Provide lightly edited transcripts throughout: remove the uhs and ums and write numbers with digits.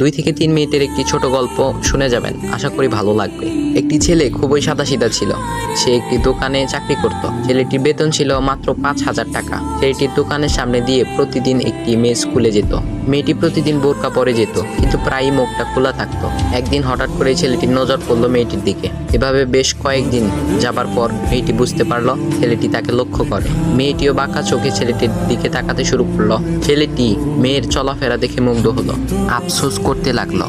2 থেকে 3 মিনিটের একটি ছোট গল্প শুনে যাবেন, আশা করি ভালো লাগবে। একটি ছেলে খুবই সাদাসিধা ছিল। সে একটি দোকানে চাকরি করত। ছেলেটির বেতন ছিল মাত্র 5,000 টাকা। ছেলেটির দোকানের সামনে দিয়ে প্রতিদিন একটি মেয়ে স্কুলে যেত। মেয়েটি প্রতিদিন বোরকা পরে যেত, কিন্তু প্রায়ই মুখটা খোলা থাকতো। একদিন হঠাৎ করে ছেলেটির নজর পড়লো মেয়েটির দিকে। এভাবে বেশ কয়েকদিন যাবার পর মেয়েটি বুঝতে পারলো ছেলেটি তাকে লক্ষ্য করে। মেয়েটিও বাঁকা চোখে ছেলেটির দিকে তাকাতে শুরু করলো। ছেলেটি মেয়ের চলাফেরা দেখে মুগ্ধ হলো। আফসোস করতে লাগলো,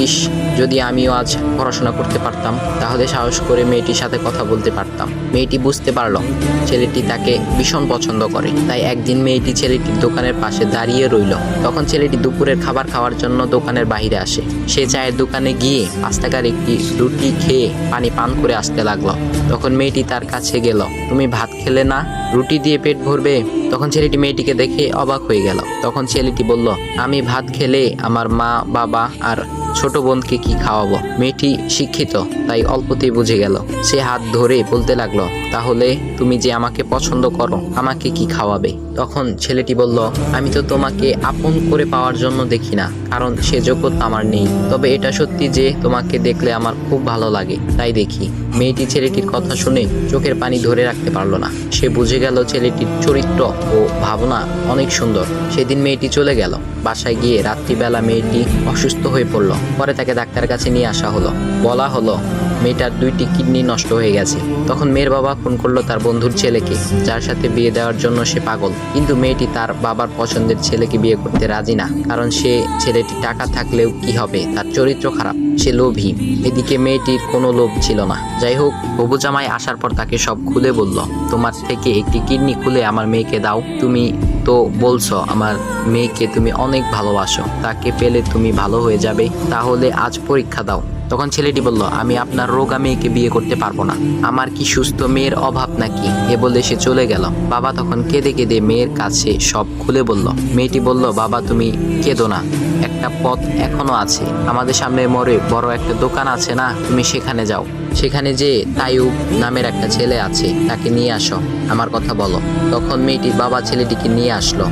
ইস, যদি আমিও আজ পড়াশোনা করতে পারতাম, তাহলে সাহস করে মেয়েটির সাথে কথা বলতে পারতাম। মেয়েটি বুঝতে পারলো ছেলেটি তাকে ভীষণ পছন্দ করে। তাই একদিন মেয়েটি ছেলেটির দোকানের পাশে দাঁড়িয়ে রইল। তখন ছেলেটি দুপুরের খাবার খাওয়ার জন্য দোকানের বাইরে আসে। সে চায়ের দোকানে গিয়ে 5 টাকার একটি রুটি খেয়ে পানি পান করে আসতে লাগলো। তখন মেয়েটি তার কাছে গেল। তুমি ভাত খেলে না, রুটি দিয়ে পেট ভরবে? তখন ছেলেটি মেয়েটিকে দেখে অবাক হয়ে গেল। তখন ছেলেটি বলল, আমি ভাত খেলে আমার মা, বাবা আর ছোট বোনকে কি খাওয়াবো? মেয়েটি শিক্ষিত, তাই অল্পতেই বুঝে গেল। সে হাত ধরে বলতে লাগলো, তাহলে তুমি যে আমাকে পছন্দ করো, আমাকে কি খাওয়াবে? তখন ছেলেটি বলল, আমি তো তোমাকে আপন করে পাওয়ার জন্য দেখি না, কারণ সে যোগ্যতা আমার নেই। তবে এটা সত্যি যে তোমাকে দেখলে আমার খুব ভালো লাগে, তাই দেখি। মেয়েটি ছেলেটির কথা শুনে চোখের পানি ধরে রাখতে পারলো না। সে বুঝে গেল ছেলেটির চরিত্র ও ভাবনা অনেক সুন্দর। সেদিন মেয়েটি চলে গেল। বাসায় গিয়ে রাত্রিবেলা মেয়েটি অসুস্থ হয়ে পড়ল। পরে তাকে ডাক্তারের কাছে নিয়ে আসা হলো। বলা হলো মেয়েটার 2টি কিডনি নষ্ট হয়ে গেছে। তখন মেয়ের বাবা ফোন করলো তার বন্ধুর ছেলেকে, যার সাথে বিয়ে দেওয়ার জন্য সে পাগল। কিন্তু মেয়েটি তার বাবার পছন্দের ছেলেকে বিয়ে করতে রাজি না, কারণ সে ছেলেটি টাকা থাকলেও কি হবে, তার চরিত্র খারাপ, সে লোভী। এদিকে মেয়েটির কোনো লোভ ছিল না। যাই হোক, হবু জামাই আসার পর তাকে সব খুলে বলল, তোমার থেকে একটি কিডনি খুলে আমার মেয়েকে দাও। তুমি তো বলছো আমার মেয়েকে তুমি অনেক ভালোবাসো, তাকে পেলে তুমি ভালো হয়ে যাবে, তাহলে আজ পরীক্ষা দাও। তখন ছেলেটি বলল, আমি আপনার রোগা মেয়েকে বিয়ে করতে পারবো না, আমার কি সুস্থ মেয়ের অভাব নাকি? এ বলে সে চলে গেল। বাবা তখন কেঁদে কেঁদে মেয়ের কাছে সব খুলে বলল। মেয়েটি বলল, বাবা তুমি কেঁদো না, একটা পথ এখনো আছে। আমাদের সামনে মোড়ে বড় একটা দোকান আছে না, তুমি সেখানে যাও। সেখানে যে তাইয়ুব নামের একটা ছেলে আছে, তাকে নিয়ে আসো, আমার কথা বলো। তখন মেয়েটির বাবা ছেলেটিকে নিয়ে আসলো।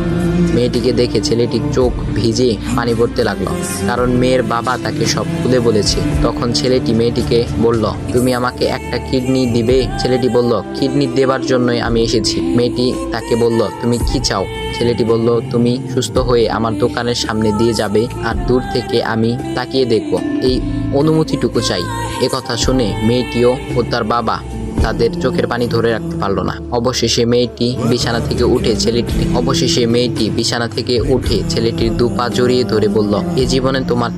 মেয়েটিকে দেখে ছেলেটির চোখ ভিজে পানি পড়তে লাগলো, কারণ মেয়ের বাবা তাকে সব খুলে বলেছে। তখন ছেলেটি মেয়েটিকে বলল, তুমি আমাকে একটা কিডনি দিবে? ছেলেটি বলল, কিডনি দেবার জন্যই আমি এসেছি। মেয়েটি তাকে বলল, তুমি কি চাও? ছেলেটি বলল, তুমি সুস্থ হয়ে আমার দোকানের সামনে দিয়ে যাবে, আর দূর থেকে আমি তাকিয়ে দেখব, এই অনুমতিটুকু চাই। একথা শুনে মেয়েটিও ও তার বাবা তাদের চোখের পানি ধরে রাখতে পারলো না। অবশেষে মেয়েটি বিছানা থেকে উঠে ছেলেটির 2 পা জড়িয়ে ধরে বলল, এ জীবনে তোমার